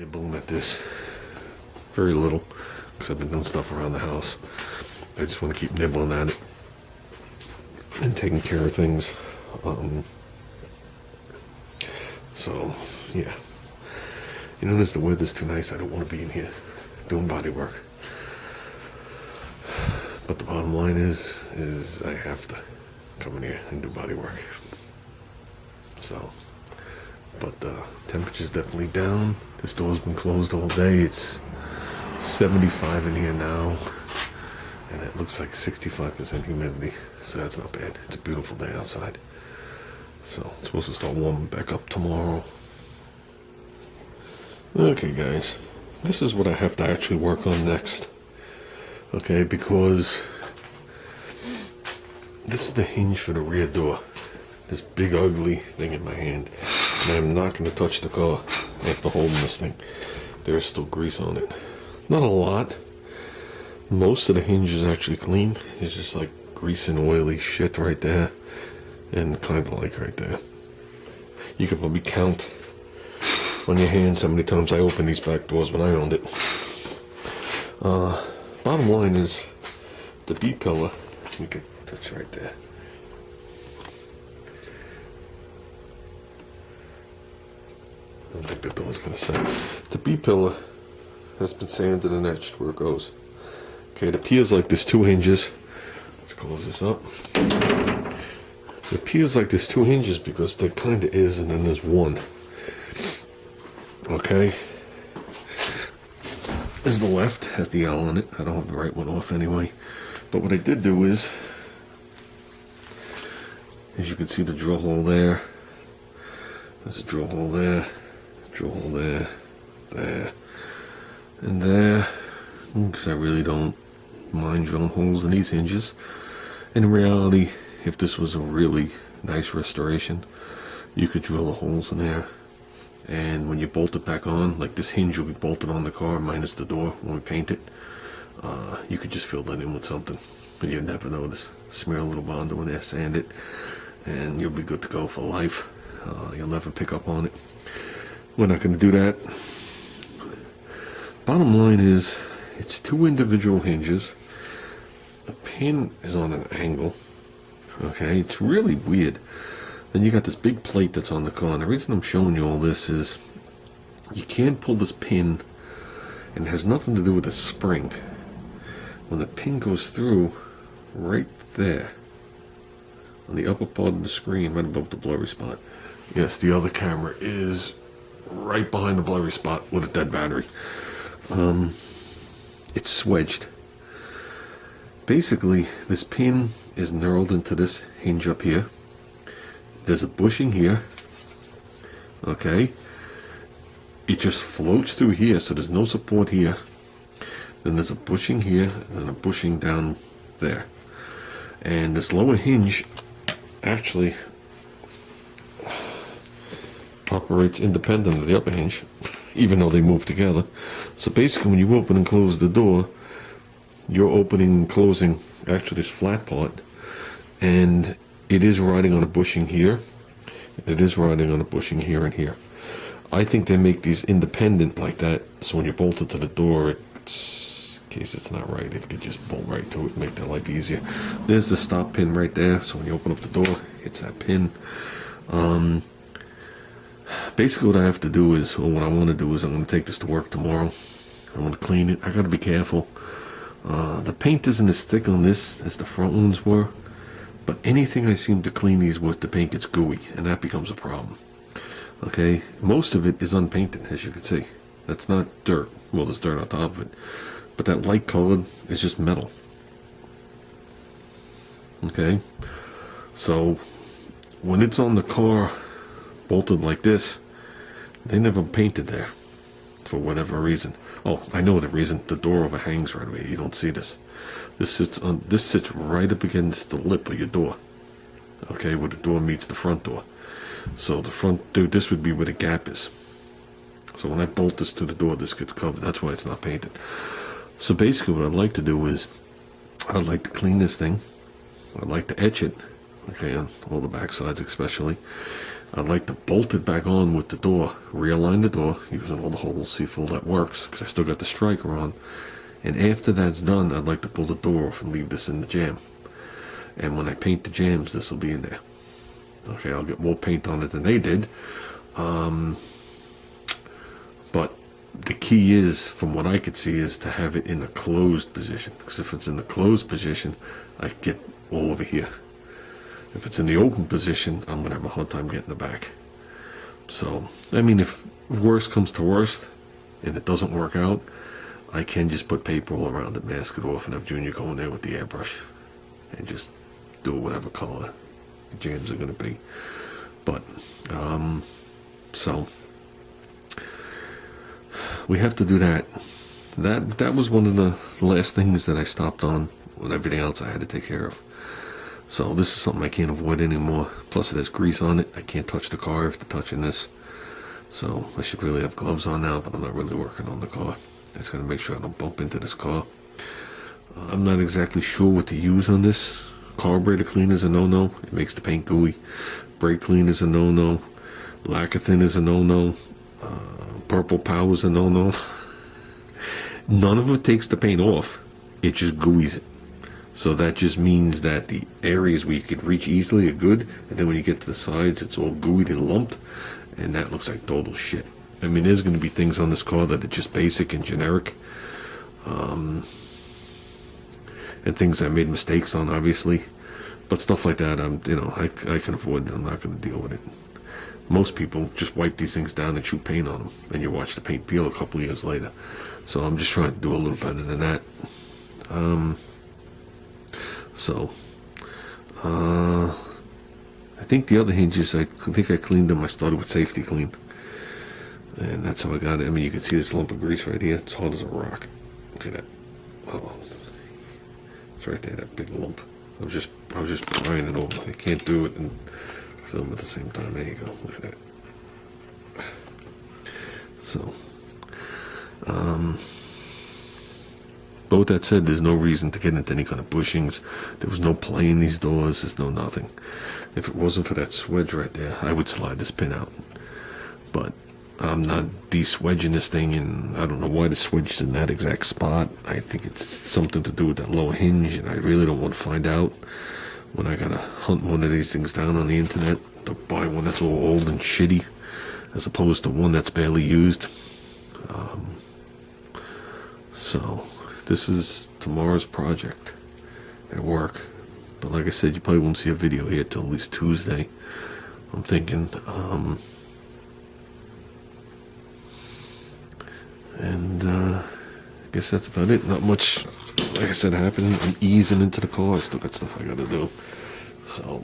nibbling at this. Very little, because I've been doing stuff around the house. I just want to keep nibbling at it and taking care of things. So, yeah. You notice the weather's too nice. I don't want to be in here doing body work. But the bottom line is I have to come in here and do body work. So, but temperature's definitely down. This door's been closed all day. It's 75 in here now, and it looks like 65% humidity. So that's not bad. It's a beautiful day outside. So it's supposed to start warming back up tomorrow. Okay, guys, this is what I have to actually work on next. Okay, because this is the hinge for the rear door. This big ugly thing in my hand. And I'm not going to touch the car after holding this thing. There's still grease on it. Not a lot. Most of the hinge is actually clean. It's just like grease and oily shit right there. And kind of like right there. You could probably count on your hands how many times I opened these back doors when I owned it. Bottom line is the B pillar. You can touch right there. I don't think the door's gonna say. The B pillar has been sanded and etched where it goes. Okay, it appears like there's two hinges. Let's close this up. It appears like there's two hinges because there kind of is, and then there's one. Okay. This is the left, has the L on it. I don't have the right one off anyway. But what I did do is, as you can see, the drill hole there. There's a drill hole there. Drill hole there. There. And there. Because I really don't mind drilling holes in these hinges. In reality, if this was a really nice restoration, you could drill the holes in there. And when you bolt it back on, like this hinge will be bolted on the car minus the door when we paint it, you could just fill that in with something and you'd never notice. Smear a little Bondo in there, sand it, and you'll be good to go for life. You'll never pick up on it. We're not going to do that. Bottom line is, it's two individual hinges. The pin is on an angle. Okay, it's really weird. Then you got this big plate that's on the car. And the reason I'm showing you all this is you can't pull this pin, and it has nothing to do with the spring. When the pin goes through right there on the upper part of the screen, right above the blurry spot. Yes, the other camera is right behind the blurry spot with a dead battery. It's swedged. Basically, this pin is knurled into this hinge up here. There's a bushing here. Okay. It just floats through here, so there's no support here. Then there's a bushing here, and then a bushing down there. And this lower hinge actually operates independent of the upper hinge, even though they move together. So basically, when you open and close the door, you're opening and closing actually this flat part, and it is riding on a bushing here. It is riding on a bushing here and here. I think they make these independent like that, so when you bolt it to the door, it's, in case it's not right, it could just bolt right to it and make their life easier. There's the stop pin right there, so when you open up the door, it's that pin. Basically what I have to do is, or what I want to do is, I'm going to take this to work tomorrow. I want to clean it. I got to be careful. The paint isn't as thick on this as the front ones were. But anything I seem to clean these with, the paint gets gooey, and that becomes a problem. Okay, most of it is unpainted, as you can see. That's not dirt. Well, there's dirt on top of it. But that light colored is just metal. Okay, so when it's on the car, bolted like this, they never painted there, for whatever reason. Oh, I know the reason. The door overhangs right away. You don't see this. This sits right up against the lip of your door. Okay, where the door meets the front door. So the front door, this would be where the gap is. So when I bolt this to the door, this gets covered. That's why it's not painted. So basically what I'd like to do is, I'd like to clean this thing. I'd like to etch it. Okay, on all the back sides especially. I'd like to bolt it back on with the door, realign the door using all the holes, see if all that works, because I still got the striker on. And after that's done, I'd like to pull the door off and leave this in the jamb. And when I paint the jambs, this will be in there. Okay, I'll get more paint on it than they did. But the key is, from what I could see, is to have it in a closed position. Because if it's in the closed position, I get all over here. If it's in the open position, I'm going to have a hard time getting the back. So, I mean, if worst comes to worst, and it doesn't work out, I can just put paper all around it, mask it off, and have Junior go in there with the airbrush. And just do whatever color the jams are going to be. But, so we have to do that. That was one of the last things that I stopped on with everything else I had to take care of. So this is something I can't avoid anymore. Plus it has grease on it. I can't touch the car after touching this. So I should really have gloves on now, but I'm not really working on the car. I just gotta make sure I don't bump into this car. I'm not exactly sure what to use on this. Carburetor cleaner is a no-no. It makes the paint gooey. Brake cleaner is a no-no. Lacquer thin is a no-no. Purple power is a no-no. None of it takes the paint off. It just gooeys it. So that just means that the areas where you could reach easily are good, and then when you get to the sides, it's all gooeyed and lumped, and that looks like total shit. I mean, there's going to be things on this car that are just basic and generic, and things I made mistakes on, obviously. But stuff like that, I can avoid it. I'm not going to deal with it. Most people just wipe these things down and shoot paint on them, and you watch the paint peel a couple of years later. So I'm just trying to do a little better than that. I think the other hinges, I think I cleaned them. I started with safety clean, and that's how I got it. I mean, you can see this lump of grease right here. It's hard as a rock. Look at that. Oh, it's right there, that big lump. I was just prying it over. I can't do it and film at the same time. There you go. Look at that. So, but with that said, there's no reason to get into any kind of bushings. There was no play in these doors. There's no nothing. If it wasn't for that swedge right there, I would slide this pin out. But I'm not de-swedging this thing, and I don't know why the swedge is in that exact spot. I think it's something to do with that lower hinge, and I really don't want to find out when I gotta hunt one of these things down on the internet to buy one that's all old and shitty, as opposed to one that's barely used. So this is tomorrow's project at work. But like I said, you probably won't see a video here till at least Tuesday. I'm thinking, I guess that's about it. Not much, like I said, happening. I'm easing into the car. I still got stuff I gotta do. So